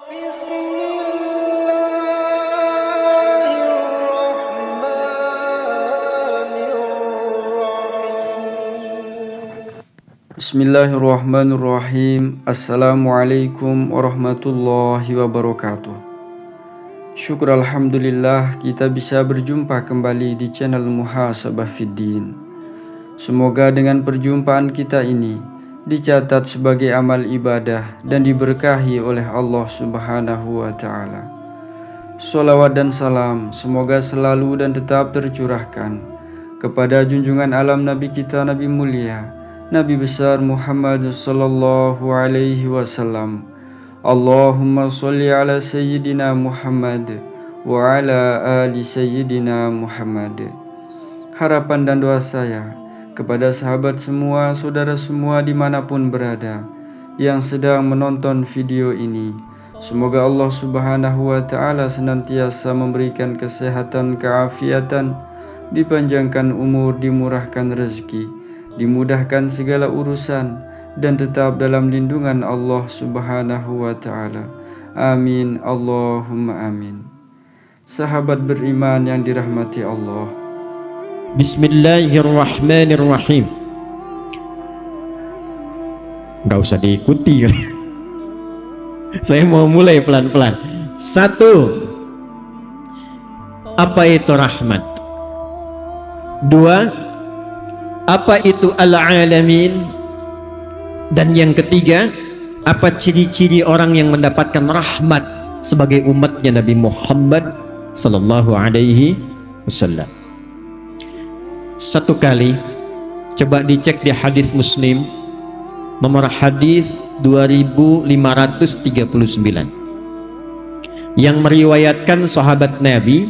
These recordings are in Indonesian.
Bismillahirrahmanirrahim. Assalamualaikum warahmatullahi wabarakatuh. Syukur alhamdulillah kita bisa berjumpa kembali di channel Muhasabah Fiddin. Semoga dengan perjumpaan kita ini dicatat sebagai amal ibadah dan diberkahi oleh Allah Subhanahu wa ta'ala. Sholawat dan salam semoga selalu dan tetap tercurahkan kepada junjungan alam Nabi kita, Nabi mulia, Nabi besar Muhammad sallallahu alaihi wasallam. Allahumma sholli ala sayyidina Muhammad wa ala ali sayyidina Muhammad. Harapan dan doa saya kepada sahabat semua, saudara semua dimanapun berada yang sedang menonton video ini, semoga Allah Subhanahu wa ta'ala senantiasa memberikan kesehatan, keafiatan, dipanjangkan umur, dimurahkan rezeki, dimudahkan segala urusan, dan tetap dalam lindungan Allah Subhanahu wa ta'ala. Amin, Allahumma amin. Sahabat beriman yang dirahmati Allah, Bismillahirrahmanirrahim. Gak usah diikuti. Saya mau mulai pelan-pelan. 1. Apa itu rahmat? 2. Apa itu al-alamin? Dan yang ketiga, apa ciri-ciri orang yang mendapatkan rahmat sebagai umatnya Nabi Muhammad sallallahu alaihi wasallam? Satu kali coba dicek di hadis Muslim nomor hadis 2539 yang meriwayatkan sahabat Nabi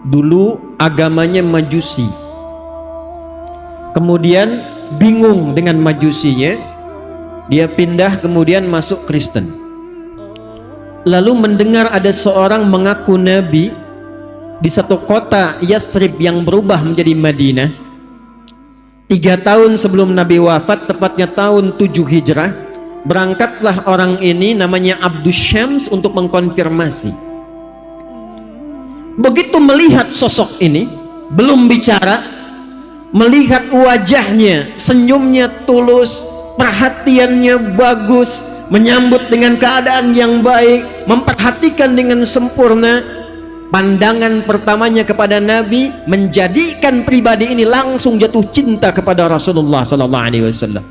dulu agamanya Majusi, kemudian bingung dengan Majusinya, dia pindah kemudian masuk Kristen, lalu mendengar ada seorang mengaku Nabi di satu kota Yathrib yang berubah menjadi Madinah 3 tahun sebelum Nabi wafat, tepatnya tahun 7 Hijrah. Berangkatlah orang ini namanya Abdus Syams untuk mengkonfirmasi. Begitu melihat sosok ini, belum bicara, melihat wajahnya, senyumnya tulus, perhatiannya bagus, menyambut dengan keadaan yang baik, memperhatikan dengan sempurna, pandangan pertamanya kepada Nabi menjadikan pribadi ini langsung jatuh cinta kepada Rasulullah sallallahu alaihi wasallam.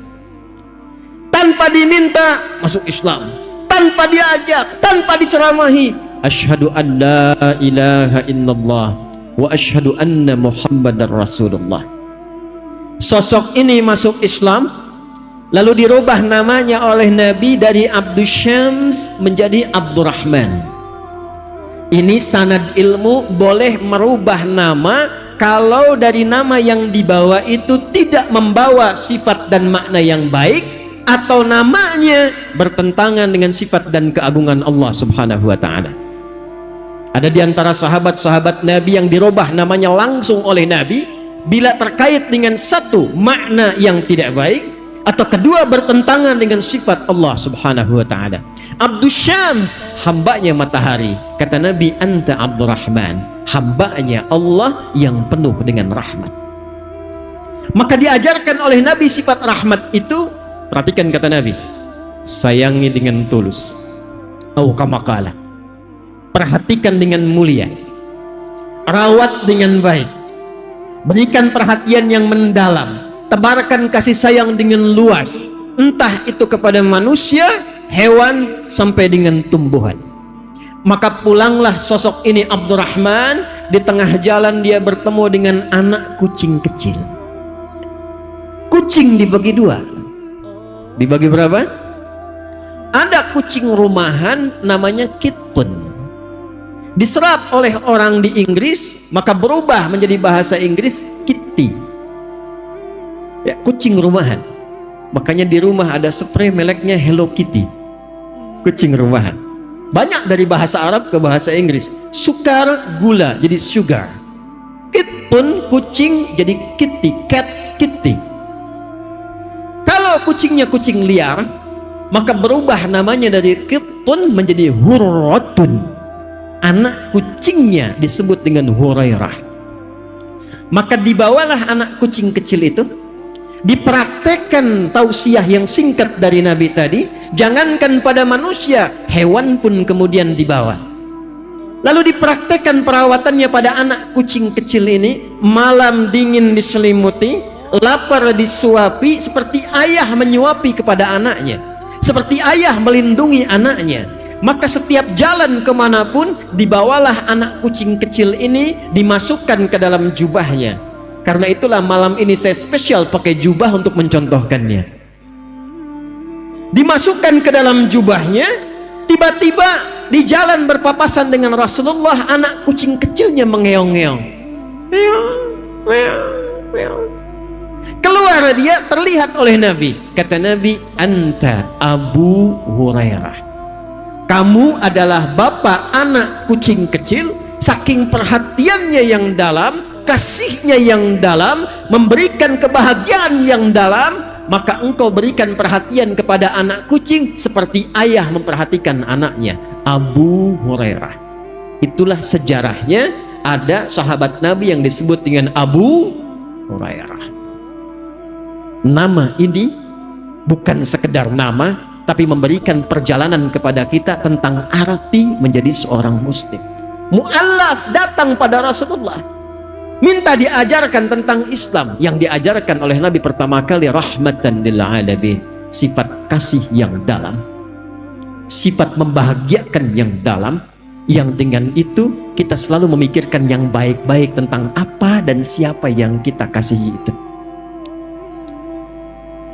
Tanpa diminta masuk Islam, tanpa diajak, tanpa diceramahi, asyhadu an la ilaha illallah wa asyhadu anna Muhammadar Rasulullah. Sosok ini masuk Islam, lalu dirubah namanya oleh Nabi dari Abdus Syams menjadi Abdurrahman. Ini sanad ilmu, boleh merubah nama kalau dari nama yang dibawa itu tidak membawa sifat dan makna yang baik, atau namanya bertentangan dengan sifat dan keagungan Allah Subhanahu wa ta'ala. Ada di antara sahabat-sahabat Nabi yang dirubah namanya langsung oleh Nabi bila terkait dengan satu makna yang tidak baik, atau kedua bertentangan dengan sifat Allah Subhanahu wa ta'ala. Abdus Syams, hambanya matahari. Kata Nabi, anta Abdurrahman, hambanya Allah yang penuh dengan rahmat. Maka diajarkan oleh Nabi sifat rahmat itu. Perhatikan kata Nabi, sayangi dengan tulus, au kama qala, perhatikan dengan mulia, rawat dengan baik, berikan perhatian yang mendalam, tebarkan kasih sayang dengan luas, entah itu kepada manusia, hewan, sampai dengan tumbuhan. Maka pulanglah sosok ini Abdurrahman. Di tengah jalan dia bertemu dengan anak kucing kecil. Kucing dibagi 2. Dibagi berapa? Ada kucing rumahan namanya kitten, diserap oleh orang di Inggris, maka berubah menjadi bahasa Inggris kitty, ya, kucing rumahan. Makanya di rumah ada spray mereknya Hello Kitty, kucing rumahan. Banyak dari bahasa Arab ke bahasa Inggris. Sukar, gula jadi sugar. Kitten, kucing, jadi kitty, cat, kitty. Kalau kucingnya kucing liar, maka berubah namanya dari Qittun menjadi Hurratun. Anak kucingnya disebut dengan Hurairah. Maka dibawalah anak kucing kecil itu, dipraktekkan tausiah yang singkat dari Nabi tadi. Jangankan pada manusia, hewan pun kemudian dibawa. Lalu dipraktekkan perawatannya pada anak kucing kecil ini. Malam dingin diselimuti, lapar disuapi, seperti ayah menyuapi kepada anaknya, seperti ayah melindungi anaknya. Maka setiap jalan kemanapun, dibawalah anak kucing kecil ini, dimasukkan ke dalam jubahnya. Karena itulah malam ini saya spesial pakai jubah untuk mencontohkannya. Dimasukkan ke dalam jubahnya, tiba-tiba di jalan berpapasan dengan Rasulullah, anak kucing kecilnya mengeong-ngeong. Keluar dia, terlihat oleh Nabi. Kata Nabi, anta Abu Hurairah, kamu adalah bapak anak kucing kecil. Saking perhatiannya yang dalam, kasihnya yang dalam, memberikan kebahagiaan yang dalam, maka engkau berikan perhatian kepada anak kucing seperti ayah memperhatikan anaknya. Abu Hurairah. Itulah sejarahnya, ada sahabat Nabi yang disebut dengan Abu Hurairah. Nama ini bukan sekedar nama, tapi memberikan perjalanan kepada kita tentang arti menjadi seorang muslim. Mu'allaf datang pada Rasulullah, minta diajarkan tentang Islam. Yang diajarkan oleh Nabi pertama kali rahmatan lil alamin, sifat kasih yang dalam, sifat membahagiakan yang dalam, yang dengan itu kita selalu memikirkan yang baik-baik tentang apa dan siapa yang kita kasihi itu.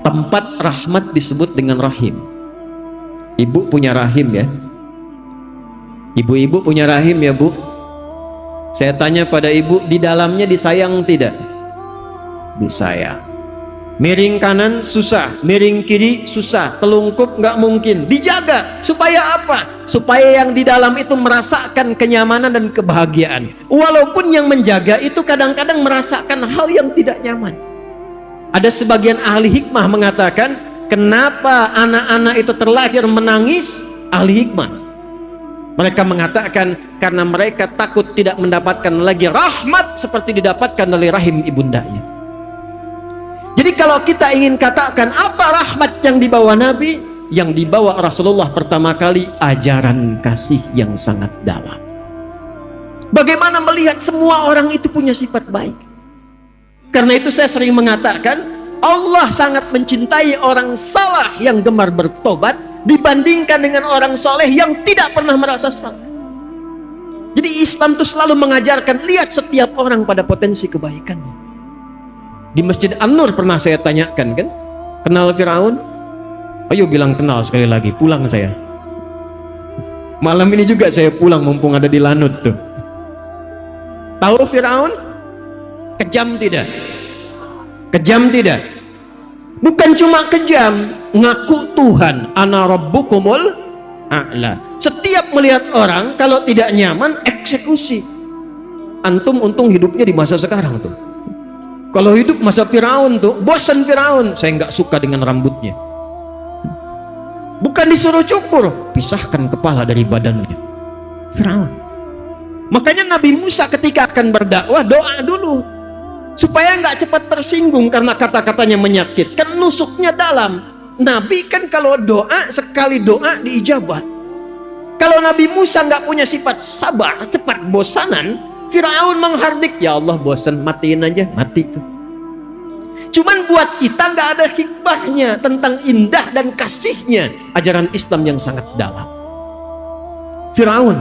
Tempat rahmat disebut dengan rahim. Ibu punya rahim ya? Ibu-ibu punya rahim ya Bu? Saya tanya pada ibu, di dalamnya disayang tidak? Disayang. Miring kanan susah, miring kiri susah, telungkup nggak mungkin. Dijaga supaya apa? Supaya yang di dalam itu merasakan kenyamanan dan kebahagiaan. Walaupun yang menjaga itu kadang-kadang merasakan hal yang tidak nyaman. Ada sebagian ahli hikmah mengatakan, kenapa anak-anak itu terlahir menangis? Ahli hikmah, mereka mengatakan karena mereka takut tidak mendapatkan lagi rahmat seperti didapatkan oleh rahim ibundanya. Jadi kalau kita ingin katakan apa rahmat yang dibawa Nabi, yang dibawa Rasulullah pertama kali ajaran kasih yang sangat dalam. Bagaimana melihat semua orang itu punya sifat baik. Karena itu saya sering mengatakan, Allah sangat mencintai orang salah yang gemar bertobat dibandingkan dengan orang soleh yang tidak pernah merasa salah. Jadi Islam itu selalu mengajarkan, lihat setiap orang pada potensi kebaikannya. Di Masjid An-Nur pernah saya tanyakan kan, kenal Firaun? Ayo bilang kenal sekali lagi, pulang saya. Malam ini juga saya pulang mumpung ada di Lanut tuh. Tahu Firaun? Kejam tidak? Kejam tidak? Bukan cuma kejam, ngaku Tuhan, ana rabbukumul a'la. Setiap melihat orang kalau tidak nyaman, eksekusi. Antum untung hidupnya di masa sekarang tuh. Kalau hidup masa Firaun tuh, bosan Firaun, saya nggak suka dengan rambutnya. Bukan disuruh cukur, pisahkan kepala dari badannya. Firaun. Makanya Nabi Musa ketika akan berdakwah, doa dulu supaya nggak cepat tersinggung karena kata-katanya menyakitkan, nusuknya dalam. Nabi kan kalau doa, sekali doa diijabah. Kalau Nabi Musa nggak punya sifat sabar, cepat bosanan, Firaun menghardik, ya Allah bosan, matiin aja, mati tuh. Cuman buat kita nggak ada hikmahnya tentang indah dan kasihnya ajaran Islam yang sangat dalam. Firaun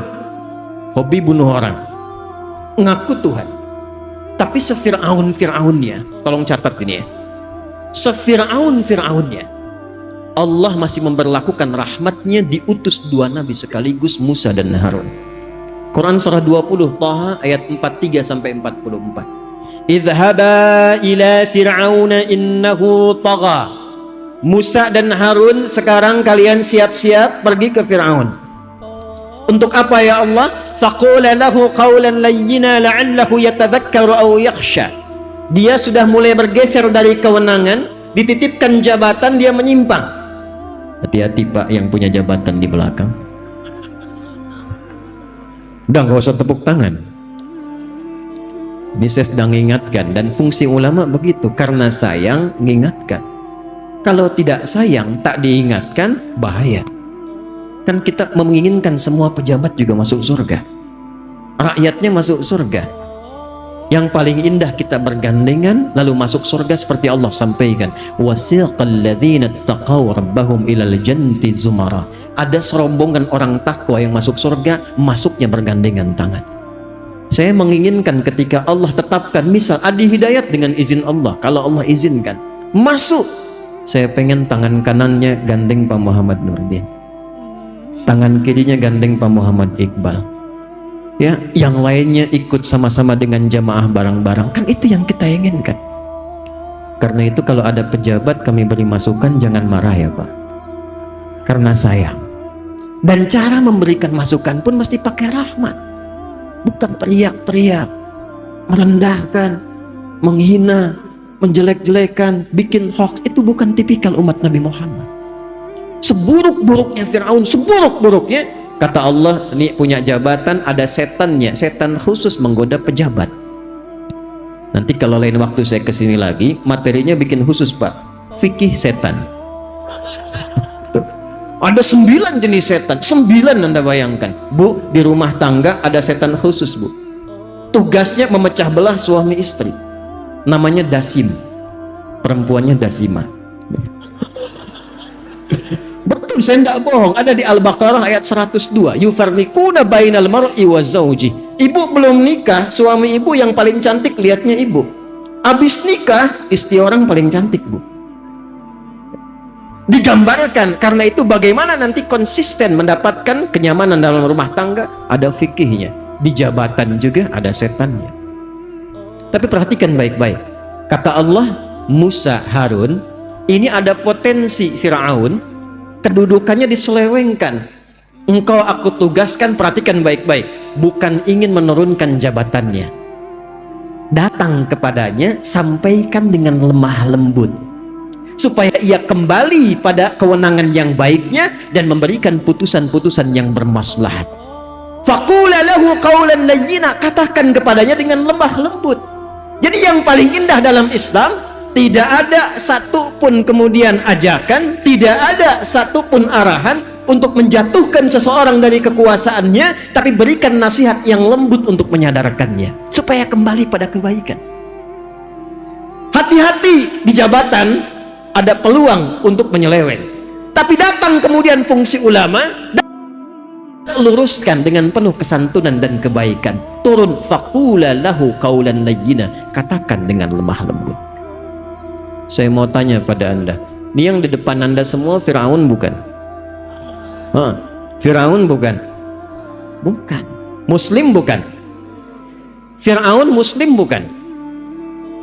hobi bunuh orang, ngaku Tuhan, tapi sefiraun-firaunnya, tolong catat ini ya, sefiraun-firaunnya Allah masih memberlakukan rahmatnya, diutus dua nabi sekaligus, Musa dan Harun. Quran surah 20 Taha ayat 43 sampai 44. Idhaba ila fir'auna innahu tagha. Musa dan Harun, sekarang kalian siap-siap pergi ke Fir'aun. Untuk apa ya Allah? Faqula lahu qawlan layyina la'allahu yatadhakkaru aw yakhsha. Dia sudah mulai bergeser dari kewenangan, dititipkan jabatan, dia menyimpang. Hati-hati Pak yang punya jabatan di belakang. Udah nggak usah tepuk tangan. Ini saya sedang ingatkan, dan fungsi ulama begitu, karena sayang mengingatkan. Kalau tidak sayang, tak diingatkan, bahaya. Kan kita menginginkan semua pejabat juga masuk surga, rakyatnya masuk surga. Yang paling indah kita bergandengan lalu masuk surga, seperti Allah sampaikan, wasiqal ladzina taqaw rabbahum ilal jannati zumara. Ada serombongan orang takwa yang masuk surga, masuknya bergandengan tangan. Saya menginginkan ketika Allah tetapkan, misal Adi Hidayat dengan izin Allah, kalau Allah izinkan masuk, saya pengen tangan kanannya gandeng Pak Muhammad Nurdin, tangan kirinya gandeng Pak Muhammad Iqbal, ya, yang lainnya ikut sama-sama dengan jamaah bareng-bareng. Kan itu yang kita inginkan. Karena itu kalau ada pejabat kami beri masukan, jangan marah ya Pak, karena sayang. Dan cara memberikan masukan pun mesti pakai rahmat, bukan teriak-teriak, merendahkan, menghina, menjelek-jelekan, bikin hoax. Itu bukan tipikal umat Nabi Muhammad. Seburuk-buruknya Fir'aun, seburuk-buruknya, kata Allah, ini punya jabatan, ada setannya, setan khusus menggoda pejabat. Nanti kalau lain waktu saya kesini lagi, materinya bikin khusus Pak, fikih setan. Ada 9 jenis setan, 9 Anda bayangkan. Bu, di rumah tangga ada setan khusus Bu, tugasnya memecah belah suami istri, namanya Dasim, perempuannya Dasimah. Betul, saya nggak bohong, ada di Al-Baqarah ayat 102, yufarriquna bainal mar'i wa zawji. Ibu belum nikah, suami ibu yang paling cantik lihatnya ibu. Habis nikah, istri orang paling cantik Bu. Digambarkan, karena itu bagaimana nanti konsisten mendapatkan kenyamanan dalam rumah tangga, ada fikihnya. Di jabatan juga ada setannya. Tapi perhatikan baik-baik, kata Allah, Musa, Harun, ini ada potensi Fir'aun, kedudukannya diselewengkan. Engkau aku tugaskan, perhatikan baik-baik, bukan ingin menurunkan jabatannya, datang kepadanya, sampaikan dengan lemah lembut, supaya ia kembali pada kewenangan yang baiknya dan memberikan putusan-putusan yang bermaslahat. Faqula lahu qawlan layyina, katakan kepadanya dengan lemah lembut. Jadi yang paling indah dalam Islam, tidak ada satupun kemudian ajakan, tidak ada satupun arahan untuk menjatuhkan seseorang dari kekuasaannya, tapi berikan nasihat yang lembut untuk menyadarkannya supaya kembali pada kebaikan. Hati-hati di jabatan, ada peluang untuk menyeleweng, tapi datang kemudian fungsi ulama, luruskan dengan penuh kesantunan dan kebaikan. Turun, faqula lahu qawlan layyina, katakan dengan lemah lembut. Saya mau tanya pada Anda, ini yang di depan Anda semua Fir'aun bukan? Fir'aun bukan? Bukan. Muslim bukan? Fir'aun Muslim bukan?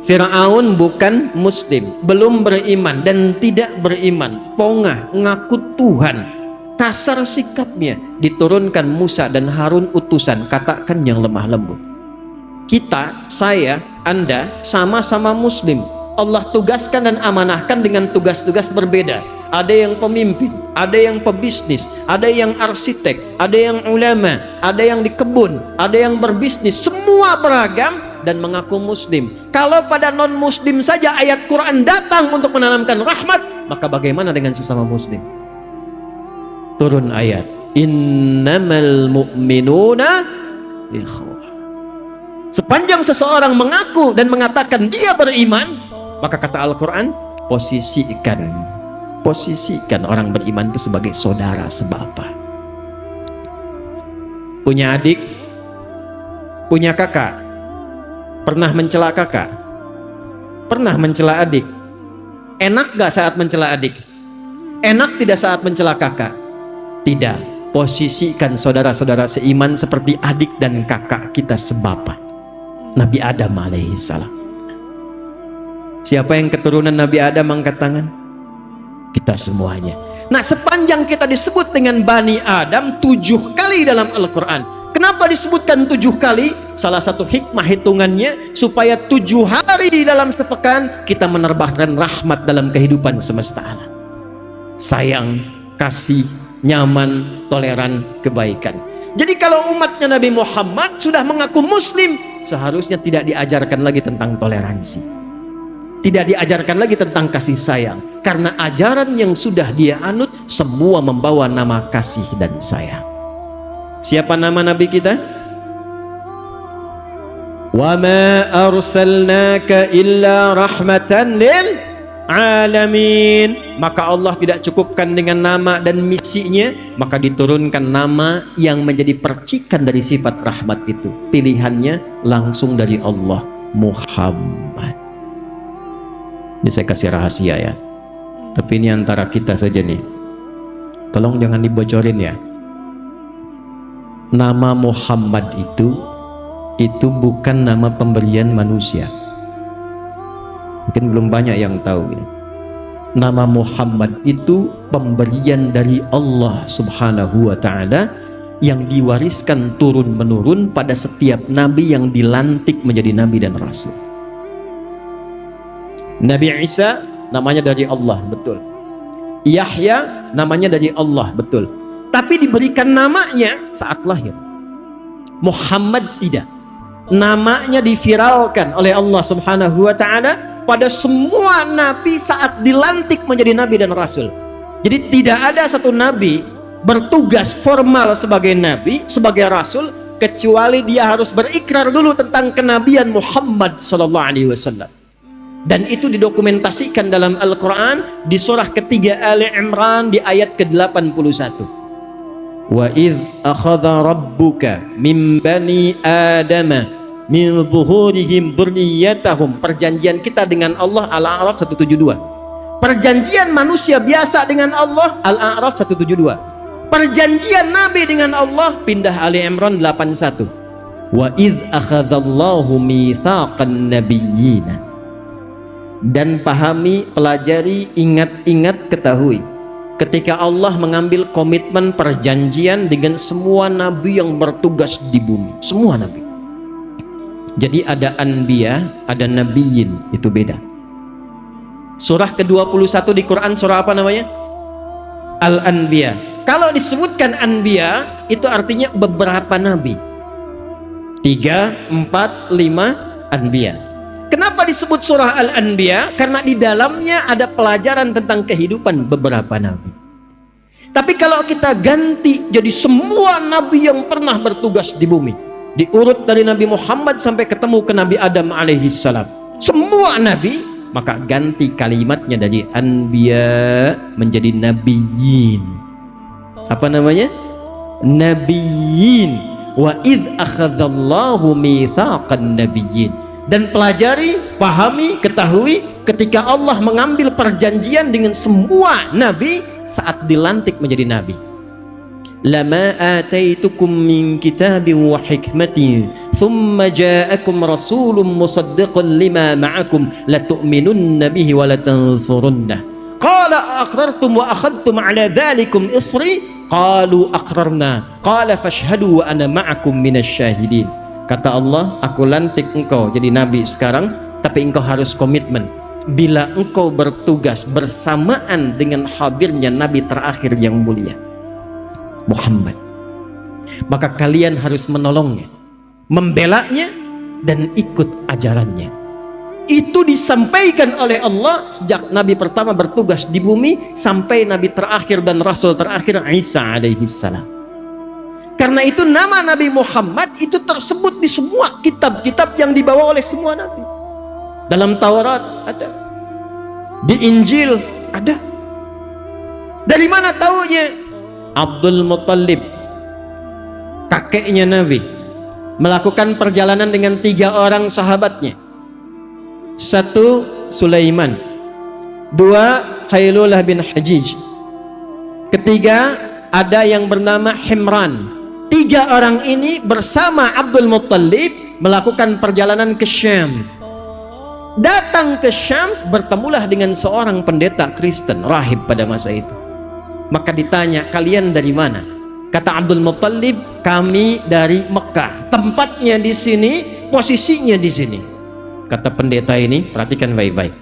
Fir'aun bukan Muslim, belum beriman dan tidak beriman, pongah, ngaku Tuhan, kasar sikapnya. Diturunkan Musa dan Harun utusan, katakan yang lemah lembut. Kita, saya, Anda sama-sama Muslim, Allah tugaskan dan amanahkan dengan tugas-tugas berbeda. Ada yang pemimpin, ada yang pebisnis, ada yang arsitek, ada yang ulama, ada yang di kebun, ada yang berbisnis, semua beragam dan mengaku muslim. Kalau pada non muslim saja ayat Quran datang untuk menanamkan rahmat, maka bagaimana dengan sesama muslim? Turun ayat, innamal mu'minuna ikhwah. Sepanjang seseorang mengaku dan mengatakan dia beriman, maka kata Al-Quran, posisikan orang beriman itu sebagai saudara sebapa. Punya adik, punya kakak, pernah mencela kakak, pernah mencela adik. Enak gak saat mencela adik? Enak tidak saat mencela kakak? Tidak. Posisikan saudara-saudara seiman seperti adik dan kakak kita sebapa, Nabi Adam alaihissalam. Siapa yang keturunan Nabi Adam angkat tangan? Kita semuanya. Nah, sepanjang kita disebut dengan Bani Adam 7 kali dalam Al-Quran. Kenapa disebutkan 7 kali? Salah satu hikmah hitungannya supaya 7 hari di dalam sepekan kita menerbahkan rahmat dalam kehidupan semesta alam. Sayang, kasih, nyaman, toleran, kebaikan. Jadi kalau umatnya Nabi Muhammad sudah mengaku muslim, seharusnya tidak diajarkan lagi tentang toleransi, tidak diajarkan lagi tentang kasih sayang, karena ajaran yang sudah dia anut semua membawa nama kasih dan sayang. Siapa nama Nabi kita? Wa ma arsalnaka illa rahmatan lil alamin. Maka Allah tidak cukupkan dengan nama dan misinya, maka diturunkan nama yang menjadi percikan dari sifat rahmat itu. Pilihannya langsung dari Allah, Muhammad. Ini saya kasih rahasia ya, tapi ini antara kita saja nih, tolong jangan dibocorin ya. Nama Muhammad itu bukan nama pemberian manusia. Mungkin belum banyak yang tahu ini. Nama Muhammad itu pemberian dari Allah Subhanahu wa ta'ala yang diwariskan turun menurun pada setiap nabi yang dilantik menjadi nabi dan rasul. Nabi Isa namanya dari Allah, betul. Yahya namanya dari Allah, betul. Tapi diberikan namanya saat lahir. Muhammad tidak. Namanya diviralkan oleh Allah Subhanahu wa ta'ala pada semua nabi saat dilantik menjadi nabi dan rasul. Jadi tidak ada satu nabi bertugas formal sebagai nabi, sebagai rasul, kecuali dia harus berikrar dulu tentang kenabian Muhammad sallallahu alaihi wasallam. Dan itu didokumentasikan dalam Al-Quran di surah ketiga Ali Imran di ayat ke-81. Wa idh akhadha rabbuka min bani adama min zuhurihim dzurriyyatahum. Perjanjian kita dengan Allah Al-A'raf 172. Perjanjian manusia biasa dengan Allah Al-A'raf 172. Perjanjian Nabi dengan Allah pindah Ali Imran 81. Wa idh akhadallahu mitsaqan nabiyyina. Dan pahami, pelajari, ingat-ingat, ketahui ketika Allah mengambil komitmen perjanjian dengan semua nabi yang bertugas di bumi, semua nabi. Jadi ada anbiya, ada nabiyyin, itu beda. Surah ke-21 di Quran surah apa namanya? Al-Anbiya. Kalau disebutkan anbiya itu artinya beberapa nabi. 3, 4, 5 anbiya. Kenapa disebut surah Al-Anbiya? Karena di dalamnya ada pelajaran tentang kehidupan beberapa nabi. Tapi kalau kita ganti jadi semua nabi yang pernah bertugas di bumi, diurut dari Nabi Muhammad sampai ketemu ke Nabi Adam alaihi salam, semua nabi, maka ganti kalimatnya dari anbiya menjadi nabiyyin. Apa namanya? Nabiyyin. Wa idh akhadallahu mitsaqan nabiyyin. Dan pelajari, pahami, ketahui ketika Allah mengambil perjanjian dengan semua nabi saat dilantik menjadi nabi. Lama ataitukum min kitabin wa hikmatin thumma ja'akum rasulun musaddiqun lima ma'akum latu'minunna bihi wa latansurunnah. Qala aqrartum wa akhadtum ala dhalikum isri qalu aqrarna qala fashhadu wa ana ma'akum minasyahidin. Kata Allah, aku lantik engkau jadi nabi sekarang, tapi engkau harus komitmen. Bila engkau bertugas bersamaan dengan hadirnya nabi terakhir yang mulia Muhammad, maka kalian harus menolongnya, membelanya, dan ikut ajarannya. Itu disampaikan oleh Allah sejak nabi pertama bertugas di bumi sampai nabi terakhir dan rasul terakhir Isa alaihi salam. Karena itu nama Nabi Muhammad itu tersebut di semua kitab-kitab yang dibawa oleh semua nabi. Dalam Taurat ada, di Injil ada. Dari mana taunya? Abdul Muttalib, kakeknya Nabi, melakukan perjalanan dengan 3 orang sahabatnya. 1 Sulaiman, 2 Khailullah bin Hajij, 3 ada yang bernama Himran. 3 orang ini bersama Abdul Muttalib melakukan perjalanan ke Syam. Datang ke Syam, bertemulah dengan seorang pendeta Kristen, rahib pada masa itu. Maka ditanya, kalian dari mana? Kata Abdul Muttalib, kami dari Mekah. Tempatnya di sini, posisinya di sini. Kata pendeta ini, perhatikan baik-baik.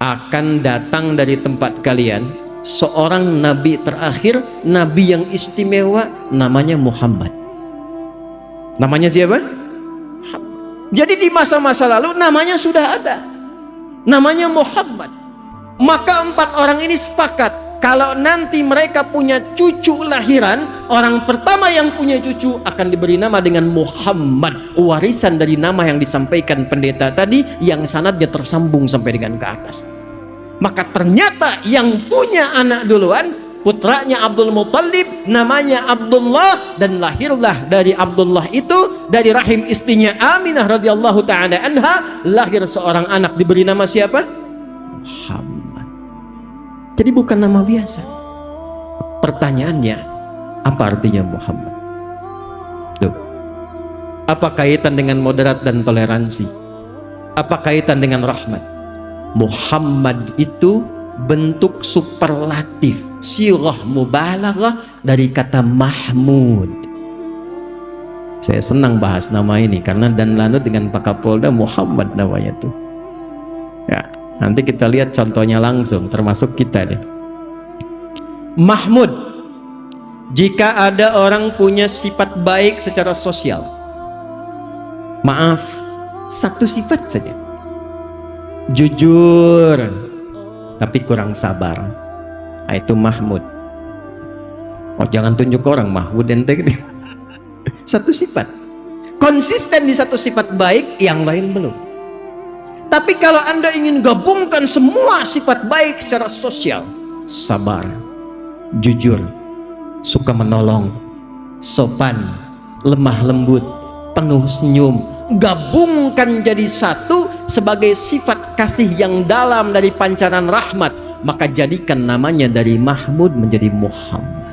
Akan datang dari tempat kalian seorang nabi terakhir, nabi yang istimewa, namanya Muhammad. Namanya siapa? Jadi di masa-masa lalu namanya sudah ada, namanya Muhammad. Maka 4 orang ini sepakat kalau nanti mereka punya cucu lahiran, orang pertama yang punya cucu akan diberi nama dengan Muhammad, warisan dari nama yang disampaikan pendeta tadi yang sanadnya tersambung sampai dengan ke atas. Maka ternyata yang punya anak duluan putranya Abdul Muttalib, namanya Abdullah, dan lahirlah dari Abdullah itu, dari rahim istrinya Aminah radhiyallahu ta'ala anha, lahir seorang anak diberi nama siapa? Muhammad. Jadi bukan nama biasa. Pertanyaannya, apa artinya Muhammad? Tuh. Apa kaitan dengan moderat dan toleransi? Apa kaitan dengan rahmat? Muhammad itu bentuk superlatif, sirah mubalaghah dari kata Mahmud. Saya senang bahas nama ini karena dan lanut dengan Pak Kapolda Muhammad namanya tuh. Ya, nanti kita lihat contohnya langsung, termasuk kita deh. Mahmud, jika ada orang punya sifat baik secara sosial, maaf, satu sifat saja, jujur tapi kurang sabar, nah, itu Mahmud. Oh, jangan tunjuk orang Mahmud ente. Satu sifat, konsisten di satu sifat baik, yang lain belum. Tapi kalau Anda ingin gabungkan semua sifat baik secara sosial, sabar, jujur, suka menolong, sopan, lemah lembut, penuh senyum, gabungkan jadi satu sebagai sifat kasih yang dalam dari pancaran rahmat, maka jadikan namanya dari Mahmud menjadi Muhammad.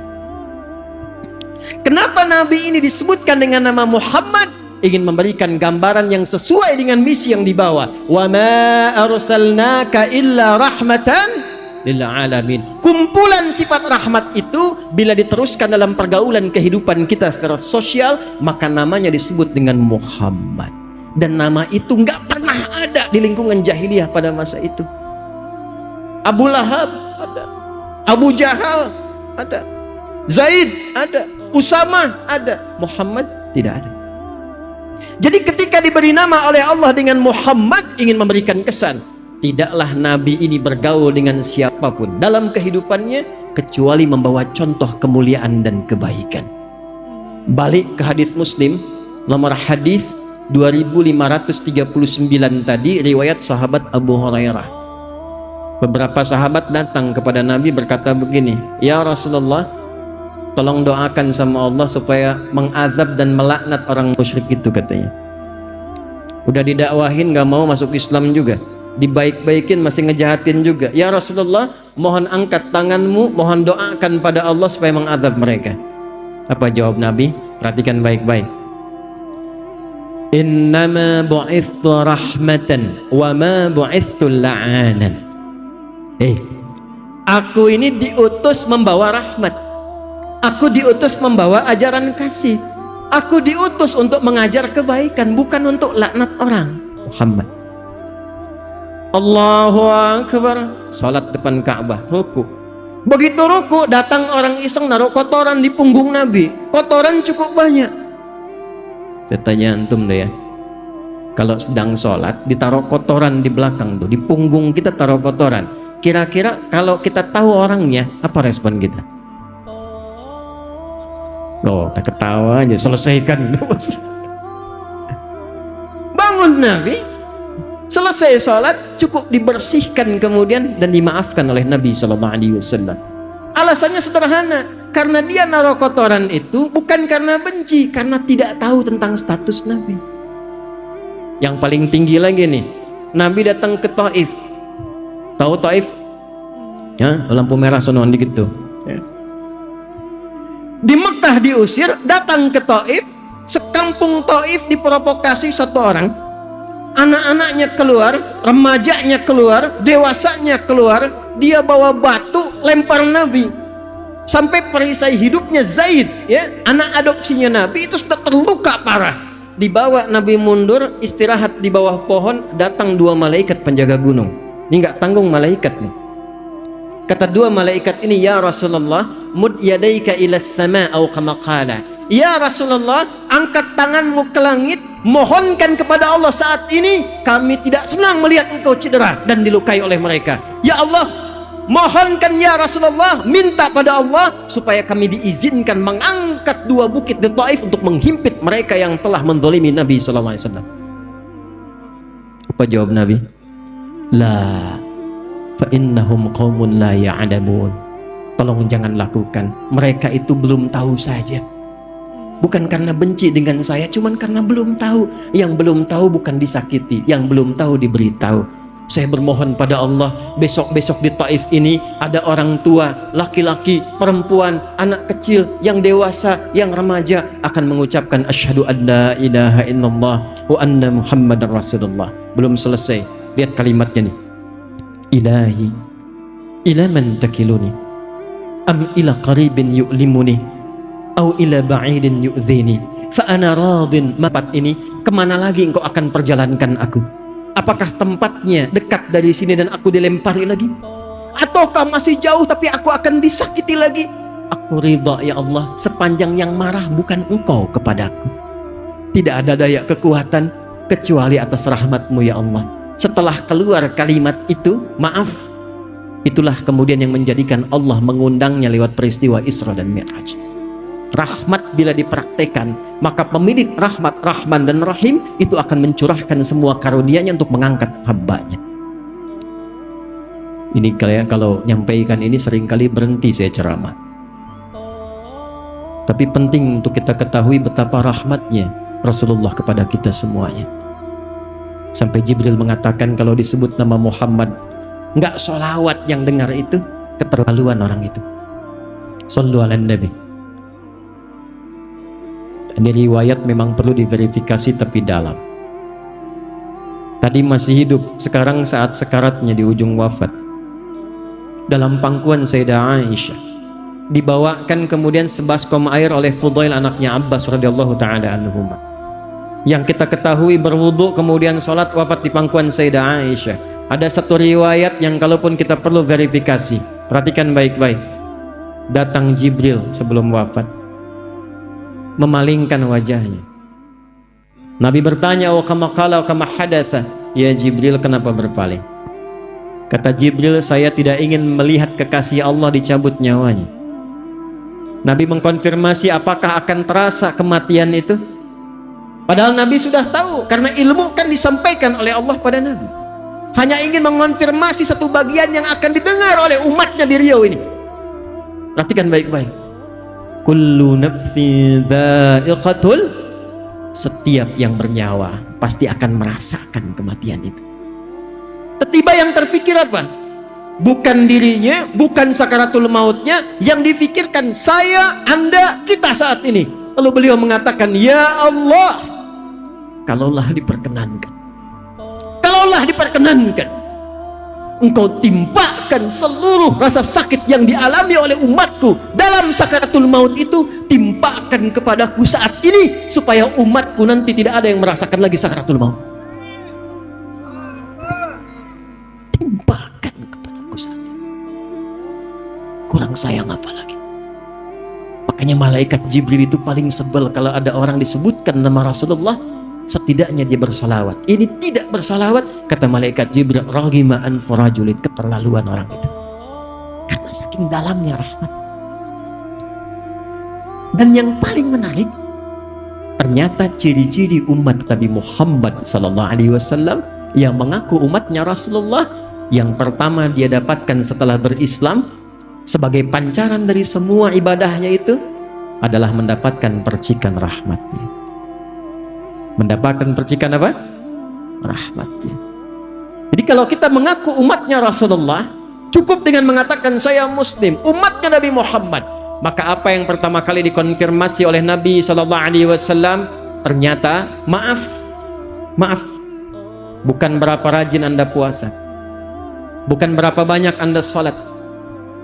Kenapa Nabi ini disebutkan dengan nama Muhammad? Ingin memberikan gambaran yang sesuai dengan misi yang dibawa. Wa ma arsalnaka illa rahmatan lil alamin. Kumpulan sifat rahmat itu bila diteruskan dalam pergaulan kehidupan kita secara sosial, maka namanya disebut dengan Muhammad. Dan nama itu nggak pernah ada di lingkungan jahiliyah pada masa itu. Abu Lahab ada, Abu Jahal ada, Zaid ada, Usama ada, Muhammad tidak ada. Jadi ketika diberi nama oleh Allah dengan Muhammad, ingin memberikan kesan, tidaklah Nabi ini bergaul dengan siapapun dalam kehidupannya kecuali membawa contoh kemuliaan dan kebaikan. Balik ke hadis Muslim, nomor hadis 2539 tadi, riwayat sahabat Abu Hurairah. Beberapa sahabat datang kepada Nabi berkata begini, ya Rasulullah, tolong doakan sama Allah supaya mengazab dan melaknat orang musyrik itu, katanya. Udah didakwahin gak mau masuk Islam juga, dibaik-baikin masih ngejahatin juga. Ya Rasulullah, mohon angkat tanganmu, mohon doakan pada Allah supaya mengazab mereka. Apa jawab Nabi? Perhatikan baik-baik. Innama bu'ithtu rahmatan wa ma bu'ithtu la'anan. Aku ini diutus membawa rahmat, aku diutus membawa ajaran kasih, aku diutus untuk mengajar kebaikan, bukan untuk laknat orang. Muhammad. Allahu Akbar, salat depan Ka'bah, ruku. Begitu ruku, datang orang iseng naruh kotoran di punggung Nabi. Kotoran cukup banyak. Saya tanya antum deh ya, kalau sedang sholat ditaruh kotoran di belakang tuh, di punggung kita taruh kotoran, kira-kira kalau kita tahu orangnya, apa respon kita? Loh, udah ketawa aja, selesaikan. Bangun Nabi, selesai sholat, cukup dibersihkan kemudian dan dimaafkan oleh Nabi SAW. Alasannya sederhana, karena dia naruh kotoran itu bukan karena benci, karena tidak tahu tentang status Nabi. Yang paling tinggi lagi nih, Nabi datang ke Taif. Tahu Taif? Ya, lampu merah sonoan dikit tuh. Ya. Di Mekah diusir, datang ke Taif. Sekampung Taif diprovokasi satu orang. Anak-anaknya keluar, remajanya keluar, dewasanya keluar. Dia bawa batu lempar Nabi. Sampai perisai hidupnya Zaid, ya, anak adopsinya Nabi itu sudah terluka parah. Dibawa Nabi mundur, istirahat di bawah pohon. Datang 2 malaikat penjaga gunung. Ini nggak tanggung malaikat nih. Kata dua malaikat ini, ya Rasulullah, mud yadaika ilas sama au kama qala. Ya Rasulullah, angkat tanganmu ke langit, mohonkan kepada Allah saat ini, kami tidak senang melihat engkau cedera dan dilukai oleh mereka. Ya Allah, mohonkan ya Rasulullah, minta pada Allah supaya kami diizinkan mengangkat dua bukit di Taif untuk menghimpit mereka yang telah menzalimi Nabi sallallahu alaihi wasallam. Apa jawab Nabi? La fa innahum qaumun la ya'lamun. Tolong jangan lakukan. Mereka itu belum tahu saja. Bukan karena benci dengan saya, cuman karena belum tahu. Yang belum tahu bukan disakiti, yang belum tahu diberitahu. Saya bermohon pada Allah, besok-besok di Taif ini ada orang tua, laki-laki, perempuan, anak kecil, yang dewasa, yang remaja akan mengucapkan asyhadu an la ilaha illallah wa anna muhammadar rasulullah. Belum selesai, lihat kalimatnya nih. Ilahi ila man takiluni am ila qaribin yu'limuni au ila ba'idin yu'dhini fa ana radin. Mapat ini, kemana lagi engkau akan perjalankan aku? Apakah tempatnya dekat dari sini dan aku dilempari lagi, ataukah masih jauh tapi aku akan disakiti lagi? Aku ridha ya Allah sepanjang yang marah bukan engkau kepadaku. Tidak ada daya kekuatan kecuali atas rahmat-Mu ya Allah. Setelah keluar kalimat itu, maaf, itulah kemudian yang menjadikan Allah mengundangnya lewat peristiwa Isra dan Mi'raj. Rahmat bila dipraktekan, maka pemilik rahmat, Rahman dan Rahim itu akan mencurahkan semua karunia-Nya untuk mengangkat hamba-Nya. Ini kalau nyampaikan ini seringkali berhenti saya ceramah. Tapi penting untuk kita ketahui betapa rahmatnya Rasulullah kepada kita semuanya. Sampai Jibril mengatakan kalau disebut nama Muhammad, nggak sholawat yang dengar itu, keterlaluan orang itu. Shallu ala Nabi. Ini riwayat memang perlu diverifikasi tapi dalam. Tadi masih hidup, sekarang saat sekaratnya di ujung wafat. Dalam pangkuan Sayyidah Aisyah, dibawakan kemudian sebaskom air oleh Fudail anaknya Abbas radhiyallahu taala anhuma. Yang kita ketahui berwudu kemudian sholat wafat di pangkuan Sayyidah Aisyah. Ada satu riwayat yang kalaupun kita perlu verifikasi, perhatikan baik-baik. Datang Jibril sebelum wafat, memalingkan wajahnya. Nabi bertanya, "Wa kama qala wa kama hadatsa?" Ya Jibril, kenapa berpaling? Kata Jibril, saya tidak ingin melihat kekasih Allah dicabut nyawanya. Nabi mengkonfirmasi apakah akan terasa kematian itu. Padahal Nabi sudah tahu, karena ilmu kan disampaikan oleh Allah pada Nabi. Hanya ingin mengonfirmasi satu bagian yang akan didengar oleh umatnya di Riau ini. Perhatikan baik-baik. Kullu nafsin dha'iqatul, setiap yang bernyawa pasti akan merasakan kematian itu. Tiba yang terpikir apa? Bukan dirinya, bukan sakaratul mautnya, yang difikirkan saya, Anda, kita saat ini. Lalu beliau mengatakan, ya Allah, kalaulah diperkenankan, Engkau timpakan seluruh rasa sakit yang dialami oleh umatku dalam sakaratul maut itu, timpakan kepadaku saat ini, supaya umatku nanti tidak ada yang merasakan lagi sakaratul maut. Timpakan kepadaku saat ini. Kurang sayang apa lagi? Makanya malaikat Jibril itu paling sebel kalau ada orang disebutkan nama Rasulullah, setidaknya dia bersalawat. Ini tidak bersalawat, kata malaikat Jibril, raghima anfu rajulin, keterlaluan orang itu. Karena saking dalamnya rahmat. Dan yang paling menarik, ternyata ciri-ciri umat Nabi Muhammad SAW yang mengaku umatnya Rasulullah, yang pertama dia dapatkan setelah berislam sebagai pancaran dari semua ibadahnya itu adalah mendapatkan percikan rahmatnya. Mendapatkan percikan apa? Rahmatnya. Jadi kalau kita mengaku umatnya Rasulullah, cukup dengan mengatakan saya muslim, umatnya Nabi Muhammad, maka apa yang pertama kali dikonfirmasi oleh Nabi SAW? Ternyata maaf, bukan berapa rajin Anda puasa, bukan berapa banyak Anda sholat,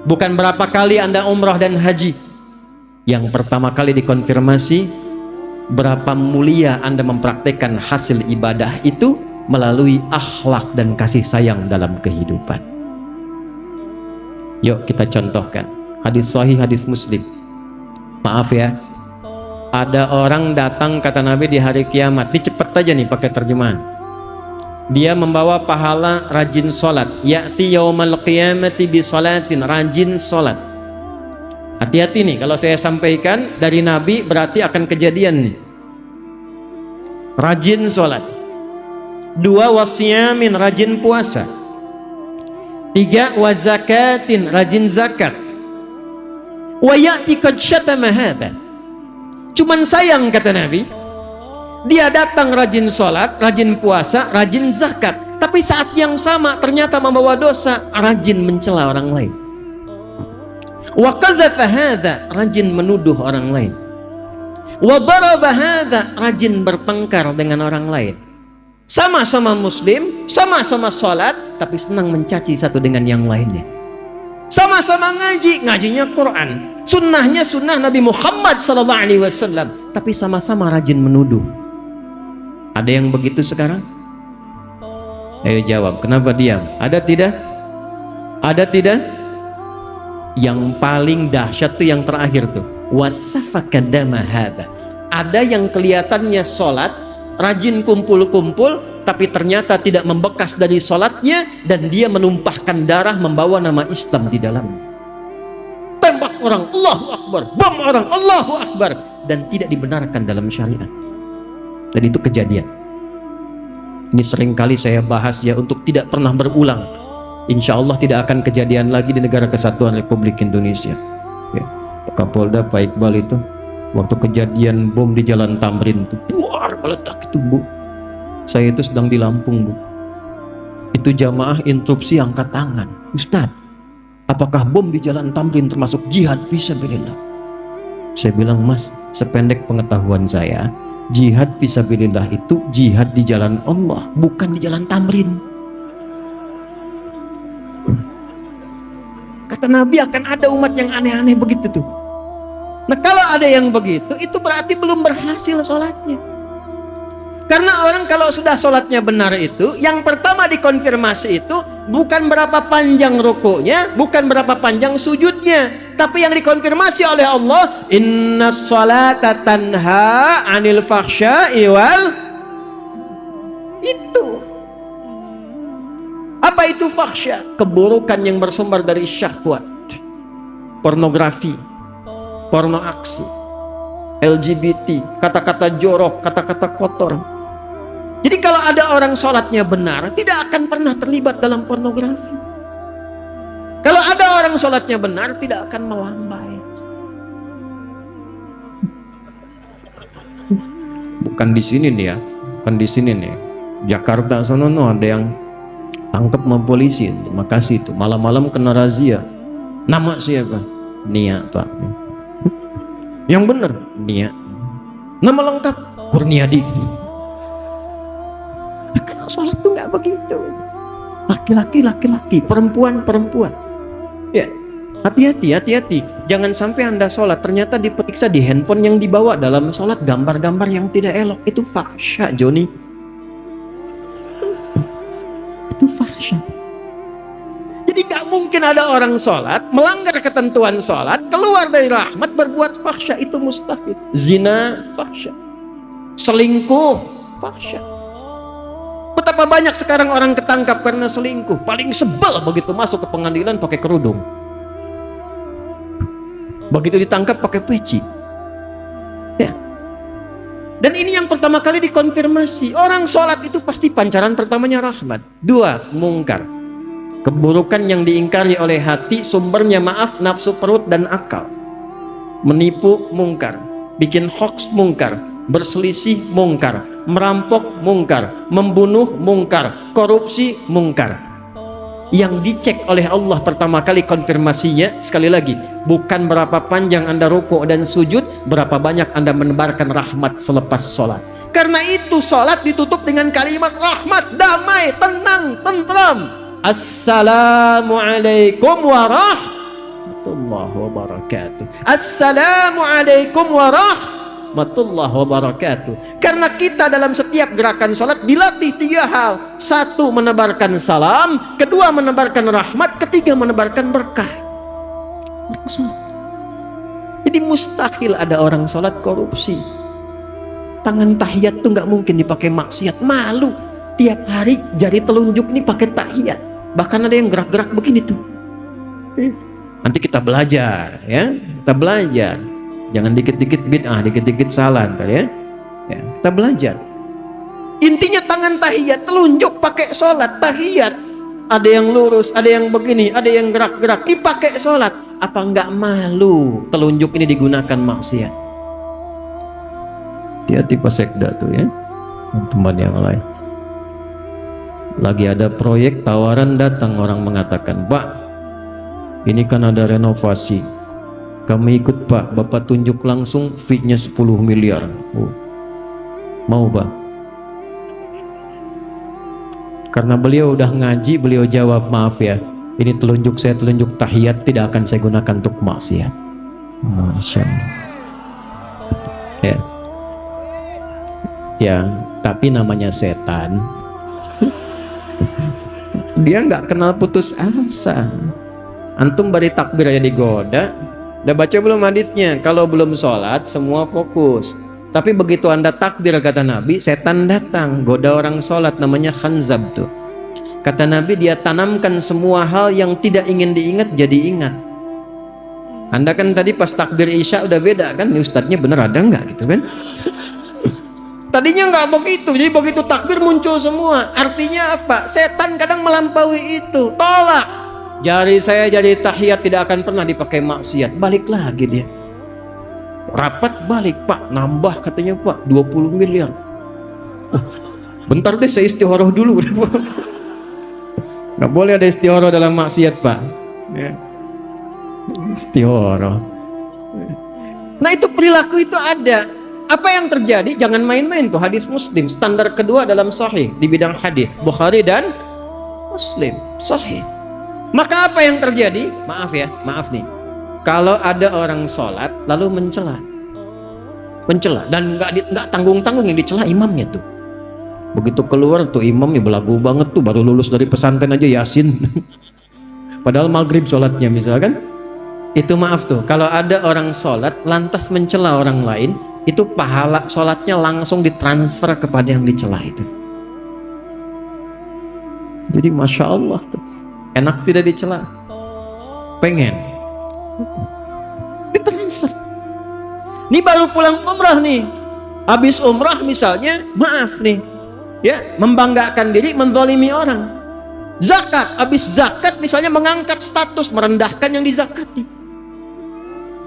bukan berapa kali Anda umrah dan haji. Yang pertama kali dikonfirmasi, berapa mulia Anda mempraktekkan hasil ibadah itu melalui akhlak dan kasih sayang dalam kehidupan. Yuk kita contohkan. Hadis sahih, hadis Muslim. Maaf ya, ada orang datang kata Nabi di hari kiamat. Ini cepet aja nih pakai terjemahan. Dia membawa pahala rajin sholat. Ya'ti yaumal qiyamati bi sholatin, rajin sholat. Hati-hati nih, kalau saya sampaikan dari Nabi berarti akan kejadian nih. Rajin sholat. 2 wasyamin, rajin puasa. 3 wazakatin, rajin zakat. Wa ya'ti qad syatama hadha. Cuman sayang kata Nabi, dia datang rajin sholat, rajin puasa, rajin zakat, tapi saat yang sama ternyata membawa dosa, rajin mencela orang lain. Wa qadzafa hadha, rajin menuduh orang lain. Wa daraba hadha, rajin bertengkar dengan orang lain. Sama-sama muslim, sama-sama sholat, tapi senang mencaci satu dengan yang lainnya. Sama-sama ngaji, ngajinya Quran, sunnahnya sunnah Nabi Muhammad SAW, tapi sama-sama rajin menuduh. Ada yang begitu sekarang? Ayo jawab, kenapa diam? Ada tidak? Ada tidak? Yang paling dahsyat tuh yang terakhir tuh, wasafaka dama hadza. Ada yang kelihatannya sholat, rajin kumpul-kumpul, tapi ternyata tidak membekas dari sholatnya, dan dia menumpahkan darah membawa nama Islam di dalamnya. Tembak orang, Allahu Akbar, bom orang, Allahu Akbar, dan tidak dibenarkan dalam syariat. Dan itu kejadian. Ini seringkali saya bahas ya, untuk tidak pernah berulang. Insya Allah tidak akan kejadian lagi di negara kesatuan Republik Indonesia ya. Pak Kapolda, Pak Iqbal itu waktu kejadian bom di Jalan Tamrin itu buar meledak itu Bu, saya itu sedang di Lampung Bu, itu jamaah instruksi angkat tangan, Ustadz, apakah bom di Jalan Tamrin termasuk jihad fisabilillah? Saya bilang, Mas, sependek pengetahuan saya, jihad fisabilillah itu jihad di jalan Allah, bukan di Jalan Tamrin. Kata Nabi akan ada umat yang aneh-aneh begitu tuh. Nah kalau ada yang begitu, itu berarti belum berhasil sholatnya. Karena orang kalau sudah sholatnya benar itu, yang pertama dikonfirmasi itu bukan berapa panjang rukunya, bukan berapa panjang sujudnya, tapi yang dikonfirmasi oleh Allah, inna sholata tanha anil fakhsya'i wal. Itu apa itu fakhsya? Keburukan yang bersumber dari syahwat, pornografi, porno aksi, LGBT, kata-kata jorok, kata-kata kotor. Jadi kalau ada orang sholatnya benar, tidak akan pernah terlibat dalam pornografi. Kalau ada orang sholatnya benar, tidak akan melambai. Bukan di sini nih ya, bukan di sini nih. Jakarta sono ada yang tangkap sama polisi, Makasih itu malam-malam kena razia. Nama siapa? Nia Pak. Yang benar Nia. Nama lengkap Kurniadi. Karena sholat tuh nggak begitu. Laki-laki laki-laki, perempuan perempuan. Ya, hati-hati. Jangan sampai Anda sholat ternyata diperiksa di handphone yang dibawa dalam sholat gambar-gambar yang tidak elok. Itu fahsya, Joni. Itu fahsya. Jadi nggak mungkin ada orang sholat melanggar ketentuan sholat, keluar dari rahmat, berbuat fahsya. Itu mustahil. Zina fahsya, selingkuh fahsya. Betapa banyak sekarang orang ketangkap karena selingkuh. Paling sebel begitu masuk ke pengadilan pakai kerudung, begitu ditangkap pakai peci ya. Dan ini yang pertama kali dikonfirmasi. Orang sholat itu pasti pancaran pertamanya rahmat. 2, mungkar, keburukan yang diingkari oleh hati, sumbernya maaf, nafsu perut dan akal. Menipu mungkar, bikin hoax mungkar, berselisih mungkar, merampok mungkar, membunuh mungkar, korupsi mungkar. Yang dicek oleh Allah pertama kali konfirmasinya, sekali lagi, bukan berapa panjang Anda rukuk dan sujud, berapa banyak Anda menebarkan rahmat selepas sholat. Karena itu sholat ditutup dengan kalimat rahmat, damai, tenang, tentram. Assalamualaikum warahmatullahi wabarakatuh. Assalamualaikum warahmatullahi wabarakatuh. Karena kita dalam setiap gerakan sholat dilatih 3 hal. 1, menebarkan salam. 2, menebarkan rahmat. 3, menebarkan berkah. Orang sholat. Jadi mustahil ada orang sholat korupsi. Tangan tahiyat tuh nggak mungkin dipakai maksiat. Malu tiap hari jari telunjuk nih pakai tahiyat. Bahkan ada yang gerak-gerak begini tuh. Nanti kita belajar ya, kita belajar. Jangan dikit-dikit bid'ah, dikit-dikit salah ntar ya. Kita belajar. Intinya tangan tahiyat, telunjuk pakai sholat tahiyat. Ada yang lurus, ada yang begini, ada yang gerak-gerak, dipakai sholat. Apa nggak malu telunjuk ini digunakan maksiat? Hati-hati pas sekda tuh ya, teman yang lain. Lagi ada proyek tawaran, datang orang mengatakan, Pak, ini kan ada renovasi, kami ikut Pak, Bapak tunjuk langsung fee-nya 10 miliar. Mau Pak? Karena beliau udah ngaji, beliau jawab, maaf ya, ini telunjuk saya, telunjuk tahiyat, tidak akan saya gunakan untuk maksiat. Masya Allah. Ya, tapi namanya setan. Dia nggak kenal putus asa. Antum bari takbir aja digoda. Udah baca belum hadisnya? Kalau belum sholat semua fokus. Tapi begitu anda takbir, kata Nabi, setan datang goda orang sholat, namanya khanzab tuh. Kata Nabi, dia tanamkan semua hal yang tidak ingin diingat jadi ingat. Anda kan tadi pas takbir isya udah beda kan, ini ustadznya bener ada nggak gitu kan? Tadinya nggak begitu, jadi begitu takbir muncul semua. Artinya apa? Setan kadang melampaui itu. Tolak. Jari saya jadi tahiyat tidak akan pernah dipakai maksiat. Balik lagi dia. Rapat balik, Pak, nambah katanya Pak 20 miliar. Bentar deh saya istikharah dulu. Nggak boleh ada istikharah dalam maksiat Pak. Istikharah. Nah itu perilaku itu ada. Apa yang terjadi? Jangan main-main tuh. Hadis Muslim, standar kedua dalam sahih di bidang hadis, Bukhari dan Muslim, sahih. Maka apa yang terjadi? Maaf ya, maaf nih. Kalau ada orang sholat lalu mencela dan nggak tanggung-tanggung yang dicela imamnya tuh. Begitu keluar tuh imamnya belagu banget tuh, baru lulus dari pesantren aja Yasin. Padahal maghrib sholatnya misalkan. Itu maaf tuh. Kalau ada orang sholat lantas mencela orang lain, itu pahala sholatnya langsung ditransfer kepada yang dicela itu. Jadi masya Allah tuh, enak tidak dicela, pengen ditransfer. Ini baru pulang umrah nih, habis umrah misalnya, maaf nih ya, membanggakan diri, menzalimi orang. Zakat, habis zakat misalnya mengangkat status, merendahkan yang dizakati.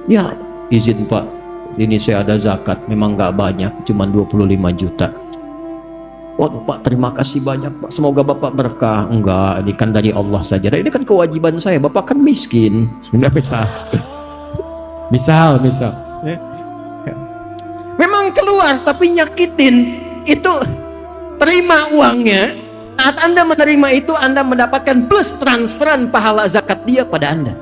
Ya izin Pak, ini saya ada zakat, memang nggak banyak, cuma 25 juta. Waduh Pak, terima kasih banyak Pak, semoga Bapak berkah. Enggak, ini kan dari Allah saja. Ini kan kewajiban saya, Bapak kan miskin. Misal memang keluar tapi nyakitin, itu terima uangnya. Saat Anda menerima itu, Anda mendapatkan plus transferan pahala zakat dia pada Anda.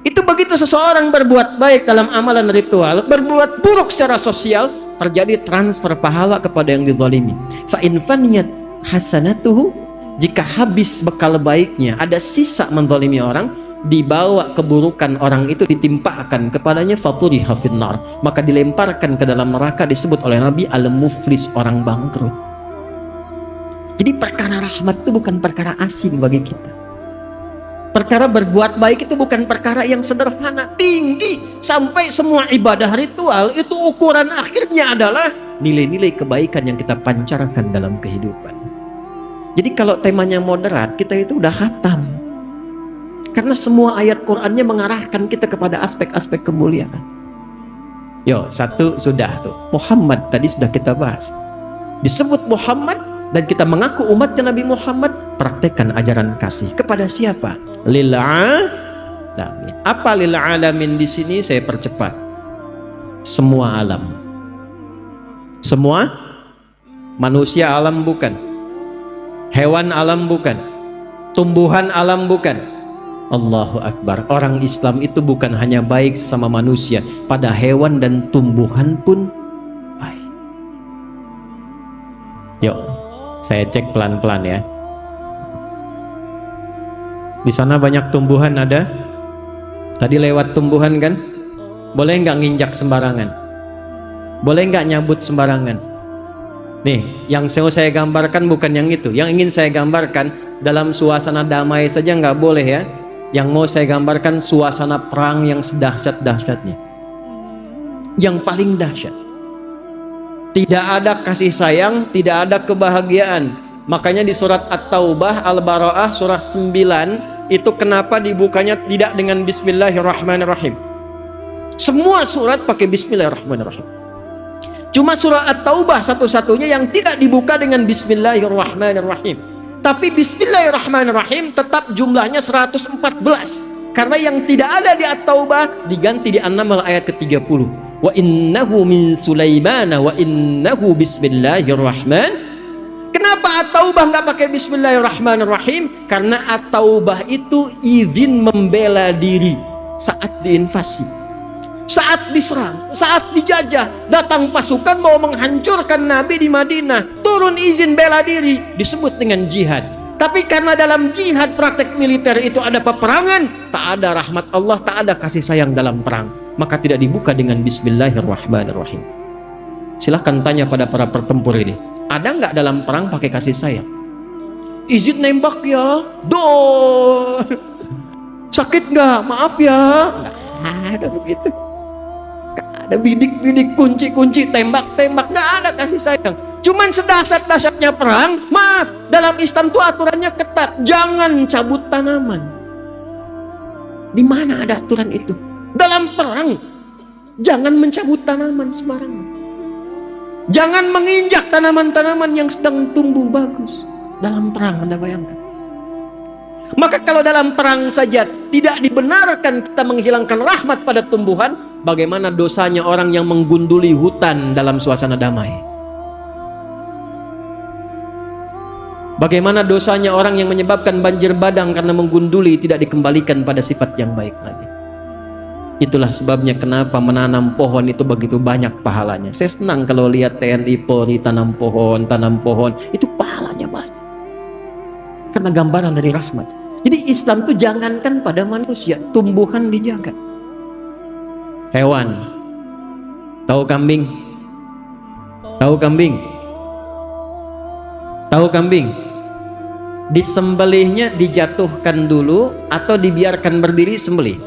Itu begitu seseorang berbuat baik dalam amalan ritual, berbuat buruk secara sosial, terjadi transfer pahala kepada yang dizalimi. Fa in faniyat hasanatuhu, jika habis bekal baiknya, ada sisa menzalimi orang, dibawa keburukan orang itu ditimpakan kepadanya, faturiha finnar, maka dilemparkan ke dalam neraka, disebut oleh Nabi al-muflis, orang bangkrut. Jadi perkara rahmat itu bukan perkara asing bagi kita. Perkara berbuat baik itu bukan perkara yang sederhana, tinggi, sampai semua ibadah ritual itu ukuran akhirnya adalah nilai-nilai kebaikan yang kita pancarkan dalam kehidupan. Jadi kalau temanya moderat, kita itu udah khatam. Karena semua ayat Qur'annya mengarahkan kita kepada aspek-aspek kemuliaan. Yo, satu sudah tuh. Muhammad tadi sudah kita bahas. Disebut Muhammad dan kita mengaku umatnya Nabi Muhammad, praktekkan ajaran kasih kepada siapa? Lil alamin. Apa lil alamin di sini saya percepat. Semua alam. Semua manusia alam bukan. Hewan alam bukan. Tumbuhan alam bukan. Allahu Akbar. Orang Islam itu bukan hanya baik sama manusia, pada hewan dan tumbuhan pun baik. Yuk, saya cek pelan-pelan ya. Di sana banyak tumbuhan ada. Tadi lewat tumbuhan kan? Boleh nggak nginjak sembarangan? Boleh nggak nyabut sembarangan? Nih, yang saya gambarkan bukan yang itu. Yang ingin saya gambarkan dalam suasana damai saja nggak boleh ya. Yang mau saya gambarkan suasana perang yang sedahsyat-dahsyatnya. Yang paling dahsyat. Tidak ada kasih sayang, tidak ada kebahagiaan. Makanya di surat At-Taubah Al-Bara'ah surah 9 itu kenapa dibukanya tidak dengan Bismillahirrahmanirrahim. Semua surat pakai Bismillahirrahmanirrahim. Cuma surah At-Taubah satu-satunya yang tidak dibuka dengan Bismillahirrahmanirrahim. Tapi Bismillahirrahmanirrahim tetap jumlahnya 114. Karena yang tidak ada di At-Taubah diganti di An-Naml ayat ke-30. Wa innahu min Sulaimana wa innahu bismillahirrahmanirrahim. Kenapa At-Taubah nggak pakai Bismillahirrahmanirrahim? Karena At-Taubah itu izin membela diri saat diinvasi, saat diserang, saat dijajah. Datang pasukan mau menghancurkan Nabi di Madinah, turun izin bela diri, disebut dengan jihad. Tapi karena dalam jihad praktek militer itu ada peperangan, tak ada rahmat Allah, tak ada kasih sayang dalam perang, maka tidak dibuka dengan Bismillahirrahmanirrahim. Silahkan tanya pada para pertempur ini, ada nggak dalam perang pakai kasih sayang? Izin nembak ya, sakit nggak? Maaf ya, nggak ada begitu. Nggak ada bidik-bidik, kunci-kunci, tembak-tembak, nggak ada kasih sayang. Cuman sedahsyat-dahsyatnya perang, maaf, dalam Islam tuh aturannya ketat, jangan cabut tanaman. Di mana ada aturan itu? Dalam perang, jangan mencabut tanaman sembarangan. Jangan menginjak tanaman-tanaman yang sedang tumbuh bagus. Dalam perang, Anda bayangkan. Maka kalau dalam perang saja tidak dibenarkan kita menghilangkan rahmat pada tumbuhan, bagaimana dosanya orang yang menggunduli hutan dalam suasana damai? Bagaimana dosanya orang yang menyebabkan banjir bandang karena menggunduli tidak dikembalikan pada sifat yang baik lagi? Itulah sebabnya kenapa menanam pohon itu begitu banyak pahalanya. Saya senang kalau lihat TNI Polri tanam pohon, itu pahalanya banyak. Karena gambaran dari rahmat. Jadi Islam itu jangankan pada manusia, tumbuhan dijaga. Hewan. Tahu kambing? Tahu kambing? Tahu kambing? Disembelihnya dijatuhkan dulu atau dibiarkan berdiri sembelih?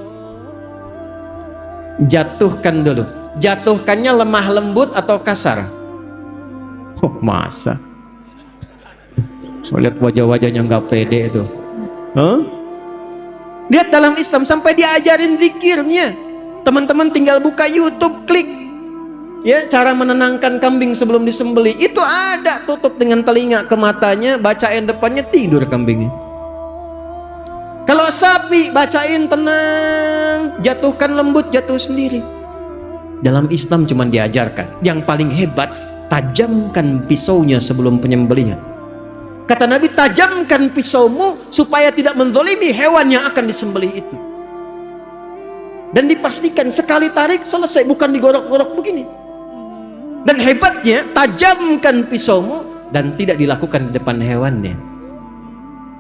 Jatuhkan dulu. Jatuhkannya lemah lembut atau kasar? Oh, masa? Lihat wajah-wajahnya nggak pede itu. Huh? Lihat dalam Islam sampai diajarin zikirnya. Teman-teman tinggal buka YouTube, klik ya cara menenangkan kambing sebelum disembelih. Itu ada, tutup dengan telinga ke matanya, bacain depannya, tidur kambingnya. Kalau sapi, bacain tenang, jatuhkan lembut, jatuh sendiri. Dalam Islam cuma diajarkan. Yang paling hebat, tajamkan pisaunya sebelum penyembelihan. Kata Nabi, tajamkan pisaumu supaya tidak menzalimi hewan yang akan disembelih itu. Dan dipastikan sekali tarik selesai, bukan digorok-gorok begini. Dan hebatnya, tajamkan pisaumu dan tidak dilakukan di depan hewannya.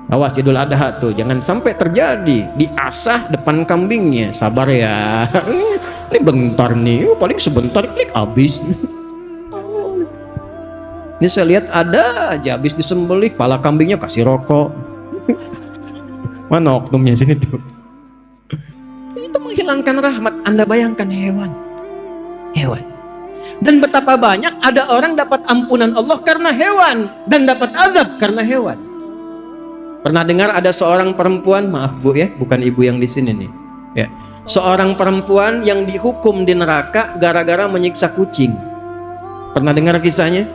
Awas Idul Adha tuh, jangan sampai terjadi diasah depan kambingnya. Sabar ya, ini bentar nih, paling sebentar klik habis. Ini saya lihat ada aja habis disembelih, kepala kambingnya kasih rokok. Mana oknumnya sini tuh? Itu menghilangkan rahmat. Anda bayangkan hewan. Dan betapa banyak ada orang dapat ampunan Allah karena hewan dan dapat azab karena hewan. Pernah dengar ada seorang perempuan, maaf Bu ya, bukan ibu yang di sini nih. Ya. Seorang perempuan yang dihukum di neraka gara-gara menyiksa kucing. Pernah dengar kisahnya?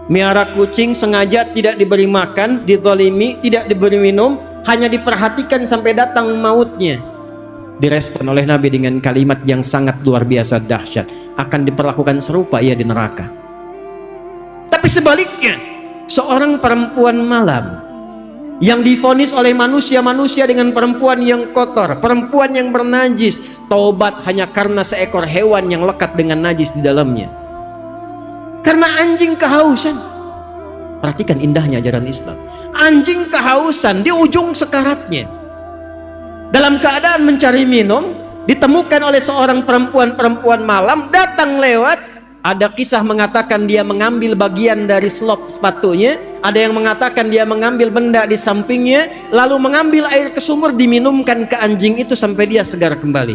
Miara kucing sengaja tidak diberi makan, dizalimi, tidak diberi minum, hanya diperhatikan sampai datang mautnya. Direspon oleh Nabi dengan kalimat yang sangat luar biasa dahsyat. Akan diperlakukan serupa ia di neraka. Tapi sebaliknya, seorang perempuan malam yang divonis oleh manusia-manusia dengan perempuan yang kotor, perempuan yang bernajis, taubat hanya karena seekor hewan yang lekat dengan najis di dalamnya. Karena anjing kehausan. Perhatikan indahnya ajaran Islam. Anjing kehausan di ujung sekaratnya. dalam keadaan mencari minum, ditemukan oleh seorang perempuan malam, datang lewat. Ada kisah mengatakan dia mengambil bagian dari selop sepatunya, ada yang mengatakan dia mengambil benda di sampingnya, lalu mengambil air ke sumur, diminumkan ke anjing itu sampai dia segar kembali.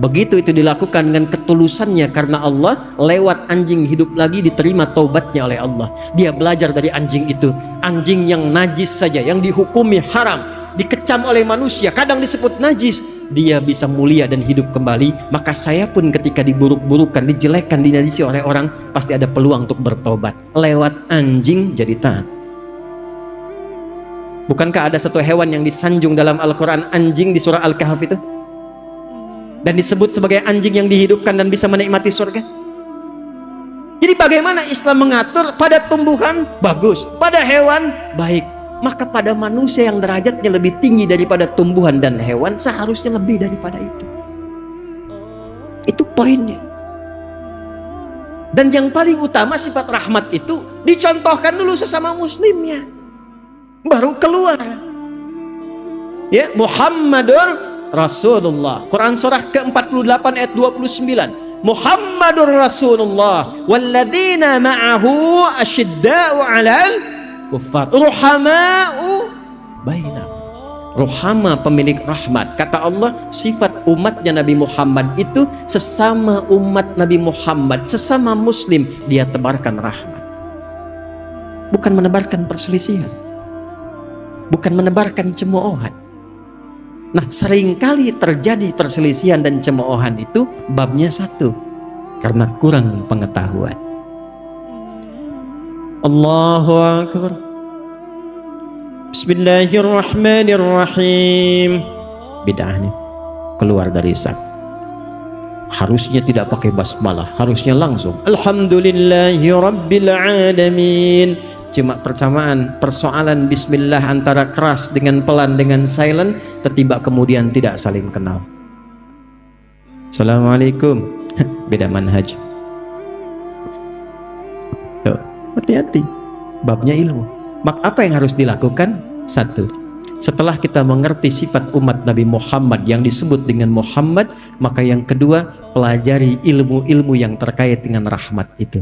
Begitu itu dilakukan dengan ketulusannya karena Allah, lewat anjing hidup lagi, diterima taubatnya oleh Allah. Dia belajar dari anjing itu, anjing yang najis saja, yang dihukumi haram, dikecam oleh manusia, kadang disebut najis, dia bisa mulia dan hidup kembali. Maka saya pun ketika diburuk-burukan, dijelekkan, dinajisi oleh orang, pasti ada peluang untuk bertobat. Lewat anjing jadi taat. Bukankah ada satu hewan yang disanjung dalam Al-Quran, anjing, di surah Al-Kahf itu, dan disebut sebagai anjing yang dihidupkan dan bisa menikmati surga? Jadi bagaimana Islam mengatur? Pada tumbuhan bagus, pada hewan baik, maka pada manusia yang derajatnya lebih tinggi daripada tumbuhan dan hewan seharusnya lebih daripada itu. Itu poinnya. Dan yang paling utama, sifat rahmat itu dicontohkan dulu sesama muslimnya, baru keluar. Ya, Muhammadur Rasulullah. Quran surah ke-48 ayat 29. Muhammadur Rasulullah walladzina ma'ahu asyidda'u 'alal kuffar ruhama'u bainahum. Ruhama, pemilik rahmat. Kata Allah, sifat umatnya Nabi Muhammad itu sesama umat Nabi Muhammad, sesama muslim, dia tebarkan rahmat. Bukan menebarkan perselisihan, bukan menebarkan cemoohan. Nah, seringkali terjadi perselisihan dan cemoohan itu babnya satu, karena kurang pengetahuan. Allahu Akbar. Bismillahirrahmanirrahim. Bid'ah nih, keluar dari saf. Harusnya tidak pakai basmalah, harusnya langsung Alhamdulillahi Rabbil Alamin. Cuma persoalan bismillah antara keras dengan pelan dengan silent, tiba kemudian tidak saling kenal. Assalamualaikum. Beda manhaj. Tuh, hati-hati, babnya ilmu. Maka apa yang harus dilakukan? Satu, setelah kita mengerti sifat umat Nabi Muhammad yang disebut dengan Muhammad, maka yang kedua, pelajari ilmu-ilmu yang terkait dengan rahmat itu.